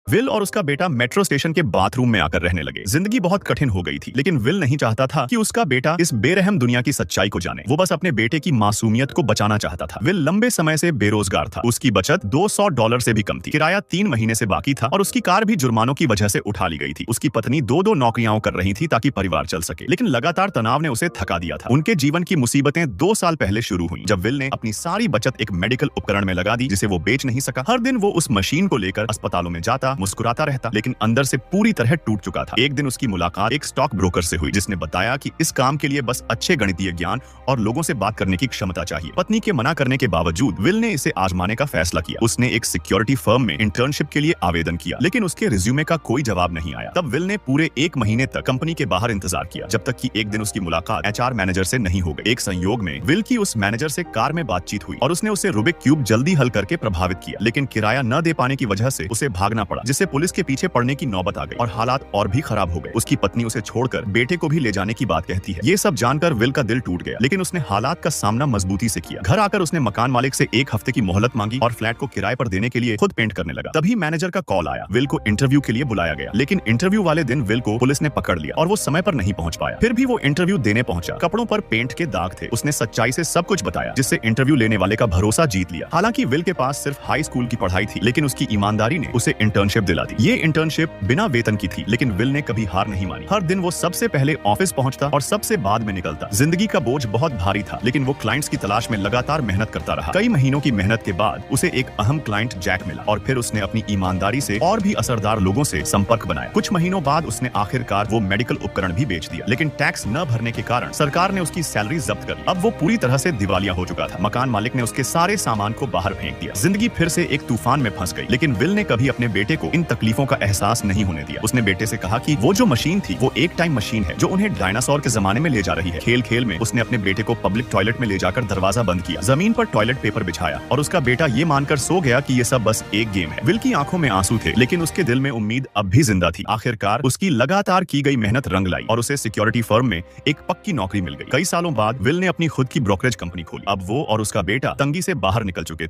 Will और उसका बेटा मेट्रो स्टेशन के बाथरूम में आकर रहने लगे। जिंदगी बहुत कठिन हो गई थी, लेकिन विल नहीं चाहता था कि उसका बेटा इस बेरहम दुनिया की सच्चाई को जाने। वो बस अपने बेटे की मासूमियत को बचाना चाहता था। विल लंबे समय से बेरोजगार था। उसकी बचत $200 से भी कम थी। किराया 3 महीने से बाकी था और उसकी कार भी जुर्मानों की वजह से उठा ली गई थी। उसकी पत्नी दो नौकरियां कर रही थी ताकि परिवार चल सके, लेकिन लगातार तनाव ने उसे थका दिया था। उनके जीवन की मुसीबतें 2 साल पहले शुरू हुई, जब विल ने अपनी सारी बचत एक मेडिकल उपकरण में लगा दी जिसे वो बेच नहीं सका। हर दिन वो उस मशीन को लेकर अस्पतालों में जाता, मुस्कुराता रहता, लेकिन अंदर से पूरी तरह टूट चुका था। एक दिन उसकी मुलाकात एक स्टॉक ब्रोकर से हुई, जिसने बताया कि इस काम के लिए बस अच्छे गणितीय ज्ञान और लोगों से बात करने की क्षमता चाहिए। पत्नी के मना करने के बावजूद विल ने इसे आजमाने का फैसला किया। उसने एक सिक्योरिटी फर्म में इंटर्नशिप के लिए आवेदन किया, लेकिन उसके रिज्यूमे का कोई जवाब नहीं आया। तब विल ने पूरे 1 महीने तक कंपनी के बाहर इंतजार किया, जब तक कि एक दिन उसकी मुलाकात एचआर मैनेजर से नहीं हो गई। एक संयोग में विल की उस मैनेजर से कार में बातचीत हुई और उसने उसे रूबिक क्यूब जल्दी हल करके प्रभावित किया, लेकिन किराया न दे पाने की वजह से उसे भागना पड़ा, जिससे पुलिस के पीछे पड़ने की नौबत आ गई और हालात और भी खराब हो गए। उसकी पत्नी उसे छोड़कर बेटे को भी ले जाने की बात कहती है। ये सब जानकर विल का दिल टूट गया, लेकिन उसने हालात का सामना मजबूती से किया। घर आकर उसने मकान मालिक से 1 हफ्ते की मोहलत मांगी और फ्लैट को किराए पर देने के लिए खुद पेंट करने लगा। तभी मैनेजर का कॉल आया। विल को इंटरव्यू के लिए बुलाया गया, लेकिन इंटरव्यू वाले दिन विल को पुलिस ने पकड़ लिया और वो समय पर नहीं पहुंच पाया। फिर भी वो इंटरव्यू देने पहुंचा। कपड़ों पर पेंट के दाग थे। उसने सच्चाई से सब कुछ बताया, जिससे इंटरव्यू लेने वाले का भरोसा जीत लिया। हालांकि विल के पास सिर्फ हाई स्कूल की पढ़ाई थी, लेकिन उसकी ईमानदारी ने उसे इंटर्नशिप दिला दी। ये इंटर्नशिप बिना वेतन की थी, लेकिन विल ने कभी हार नहीं मानी। हर दिन वो सबसे पहले ऑफिस पहुंचता और सबसे बाद में निकलता। जिंदगी का बोझ बहुत भारी था, लेकिन वो क्लाइंट्स की तलाश में लगातार मेहनत करता रहा। कई महीनों की मेहनत के बाद उसे एक अहम क्लाइंट जैक मिला और फिर उसने अपनी ईमानदारी से और भी असरदार लोगों से संपर्क बनाया। कुछ महीनों बाद उसने आखिरकार वो मेडिकल उपकरण भी बेच दिया, लेकिन टैक्स न भरने के कारण सरकार ने उसकी सैलरी जब्त कर ली। अब वो पूरी तरह से दिवालिया हो चुका था। मकान मालिक ने उसके सारे सामान को बाहर फेंक दिया। जिंदगी फिर से एक तूफान में फंस गई, लेकिन विल ने कभी अपने बेटे को इन तकलीफों का एहसास नहीं होने दिया। उसने बेटे से कहा कि वो जो मशीन थी वो एक टाइम मशीन है जो उन्हें डायनासोर के जमाने में ले जा रही है। खेल खेल में उसने अपने बेटे को पब्लिक टॉयलेट में ले जाकर दरवाजा बंद किया, जमीन पर टॉयलेट पेपर बिछाया और उसका बेटा ये मानकर सो गया कि ये सब बस एक गेम है। विल की आंखों में आंसू थे, लेकिन उसके दिल में उम्मीद अब भी जिंदा थी। आखिरकार उसकी लगातार की गई मेहनत रंग लाई और उसे सिक्योरिटी फर्म में एक पक्की नौकरी मिल गई। कई सालों बाद विल ने अपनी खुद की ब्रोकरेज कंपनी खोली। अब वो और उसका बेटा तंगी से बाहर निकल चुके थे।